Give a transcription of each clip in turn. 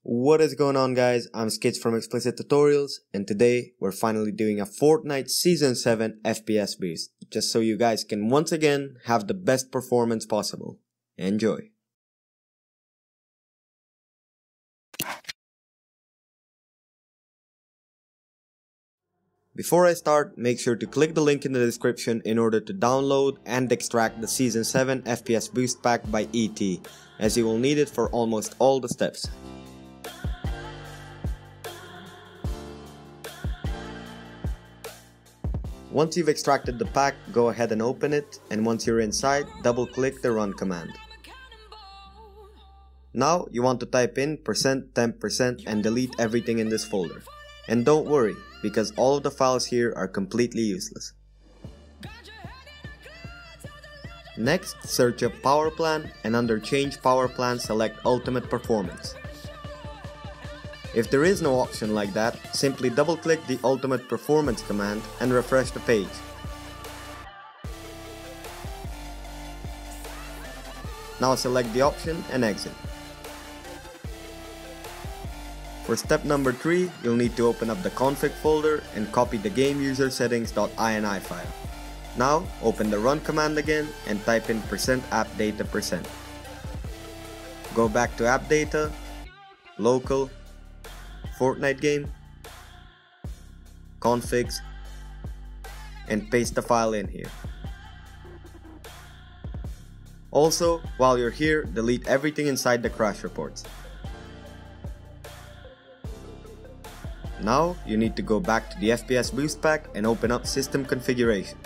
What is going on, guys? I'm Skits from Explicit Tutorials, and today we're finally doing a Fortnite Season 7 FPS boost, just so you guys can once again have the best performance possible. Enjoy! Before I start, make sure to click the link in the description in order to download and extract the Season 7 FPS boost pack by ET, as you will need it for almost all the steps. Once you've extracted the pack, go ahead and open it, and once you're inside, double click the run command. Now you want to type in %temp% and delete everything in this folder. And don't worry, because all of the files here are completely useless. Next, search up power plan, and under change power plan select ultimate performance. If there is no option like that, simply double click the ultimate performance command and refresh the page. Now select the option and exit. For step number 3, you'll need to open up the config folder and copy the game user settings.ini file. Now open the run command again and type in %appdata%. Go back to app data, local, Fortnite game, configs, and paste the file in here. Also, while you're here, delete everything inside the crash reports. Now, you need to go back to the FPS boost pack and open up system configuration.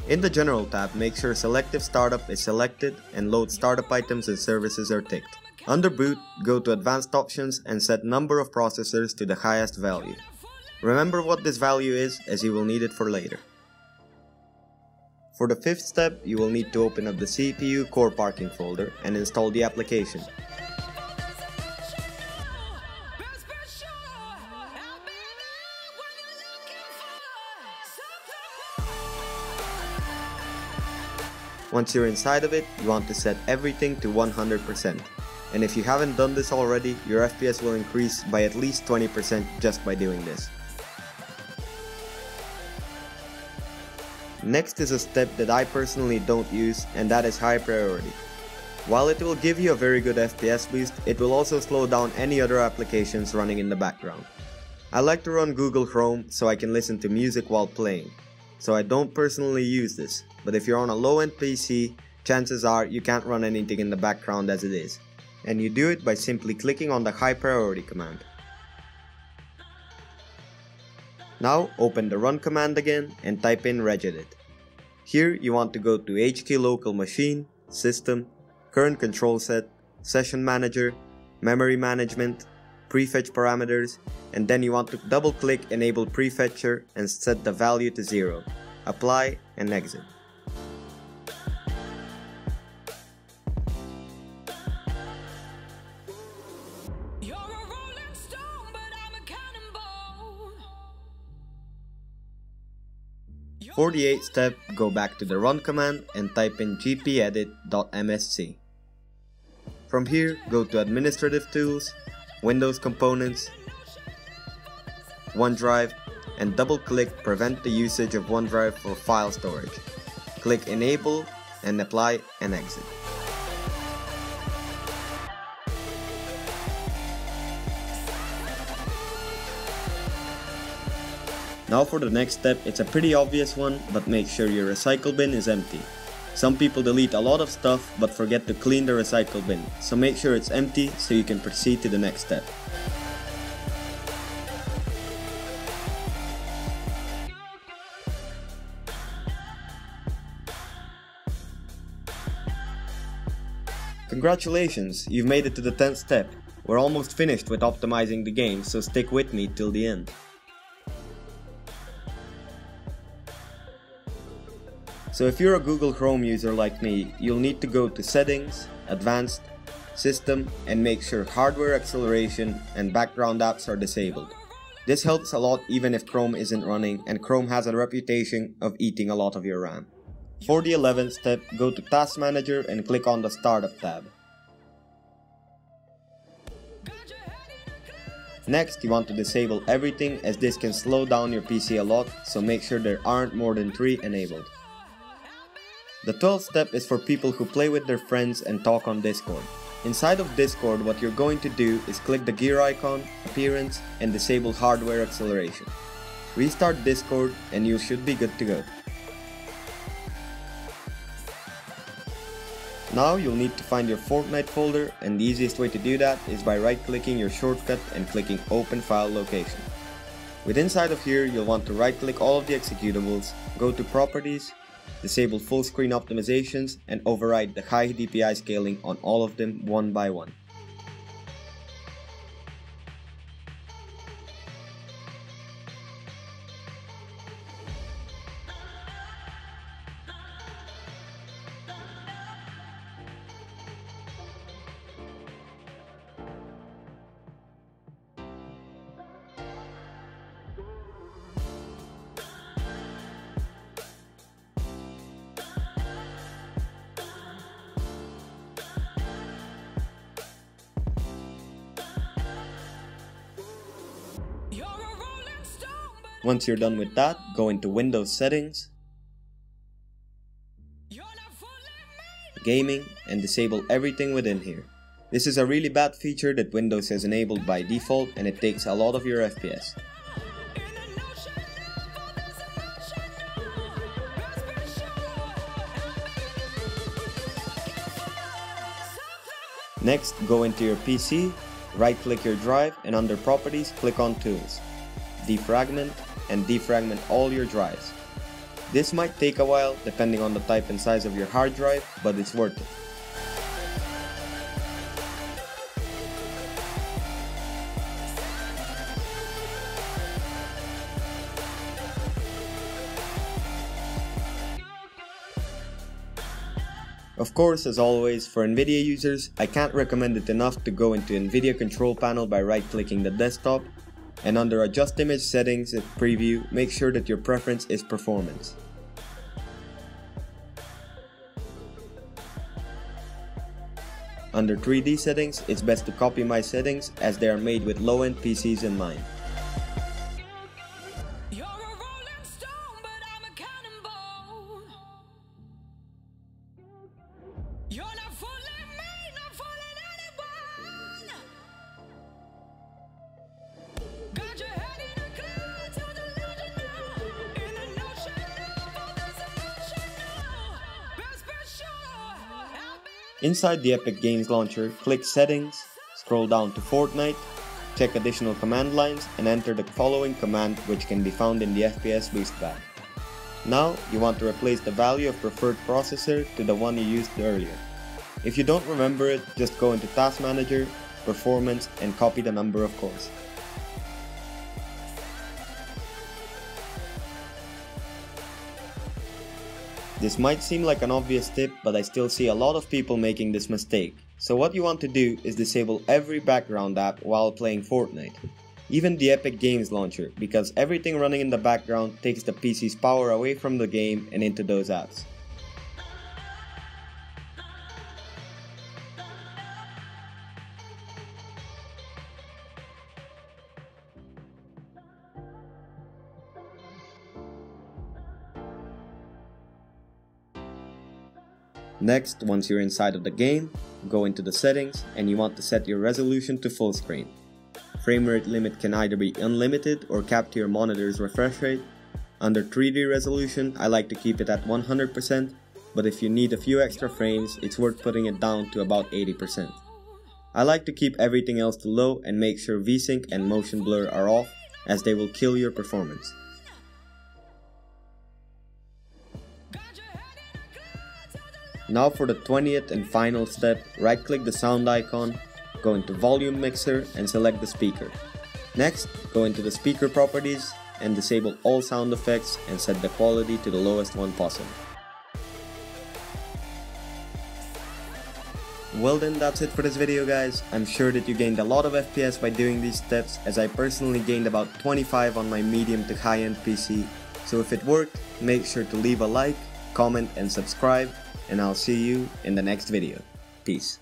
In the general tab, make sure selective startup is selected and load startup items and services are ticked. Under boot, go to advanced options and set number of processors to the highest value. Remember what this value is, as you will need it for later. For the 5th step, you will need to open up the CPU core parking folder and install the application. Once you're inside of it, you want to set everything to 100%. And if you haven't done this already, your FPS will increase by at least 20% just by doing this. Next is a step that I personally don't use, and that is high priority. While it will give you a very good FPS boost, it will also slow down any other applications running in the background. I like to run Google Chrome so I can listen to music while playing, so I don't personally use this, but if you're on a low-end PC, chances are you can't run anything in the background as it is. And you do it by simply clicking on the high priority command. Now open the run command again and type in regedit. Here you want to go to HK local machine, system, current control set, session manager, memory management, prefetch parameters, and then you want to double click enable prefetcher and set the value to 0. Apply and exit. For the 8th step, go back to the run command and type in gpedit.msc. From here, go to administrative tools, Windows components, OneDrive, and double click prevent the usage of OneDrive for file storage. Click enable and apply and exit. Now for the next step, it's a pretty obvious one, but make sure your recycle bin is empty. Some people delete a lot of stuff but forget to clean the recycle bin, so make sure it's empty so you can proceed to the next step. Congratulations, you've made it to the 10th step. We're almost finished with optimizing the game, so stick with me till the end. So if you're a Google Chrome user like me, you'll need to go to Settings, Advanced, System, and make sure Hardware Acceleration and Background Apps are disabled. This helps a lot even if Chrome isn't running, and Chrome has a reputation of eating a lot of your RAM. For the 11th step, go to Task Manager and click on the Startup tab. Next, you want to disable everything, as this can slow down your PC a lot, so make sure there aren't more than 3 enabled. The 12th step is for people who play with their friends and talk on Discord. Inside of Discord, what you're going to do is click the gear icon, appearance, and disable hardware acceleration. Restart Discord and you should be good to go. Now you'll need to find your Fortnite folder, and the easiest way to do that is by right-clicking your shortcut and clicking Open File Location. With inside of here, you'll want to right-click all of the executables, go to Properties, disable full screen optimizations, and override the high DPI scaling on all of them one by one. Once you're done with that, go into Windows Settings, Gaming, and disable everything within here. This is a really bad feature that Windows has enabled by default, and it takes a lot of your FPS. Next, go into your PC, right-click your drive, and under Properties, click on Tools, Defragment, and defragment all your drives. This might take a while depending on the type and size of your hard drive, but it's worth it. Of course, as always, for NVIDIA users, I can't recommend it enough to go into NVIDIA control panel by right-clicking the desktop, and under Adjust Image Settings at Preview, make sure that your preference is Performance. Under 3D settings, it's best to copy my settings, as they are made with low-end PCs in mind. Inside the Epic Games Launcher, click Settings, scroll down to Fortnite, check additional command lines, and enter the following command, which can be found in the FPS Boost Bag. Now, you want to replace the value of preferred processor to the one you used earlier. If you don't remember it, just go into Task Manager, Performance, and copy the number, of course. This might seem like an obvious tip, but I still see a lot of people making this mistake. So what you want to do is disable every background app while playing Fortnite. Even the Epic Games Launcher, because everything running in the background takes the PC's power away from the game and into those apps. Next, once you're inside of the game, go into the settings and you want to set your resolution to full screen. Frame rate limit can either be unlimited or capped to your monitor's refresh rate. Under 3D resolution, I like to keep it at 100%, but if you need a few extra frames, it's worth putting it down to about 80%. I like to keep everything else to low and make sure VSync and motion blur are off, as they will kill your performance. Now for the 20th and final step, right-click the sound icon, go into Volume Mixer and select the speaker. Next, go into the speaker properties and disable all sound effects and set the quality to the lowest one possible. Well then, that's it for this video guys. I'm sure that you gained a lot of FPS by doing these steps, as I personally gained about 25 on my medium to high-end PC. So if it worked, make sure to leave a like, comment and subscribe, and I'll see you in the next video. Peace.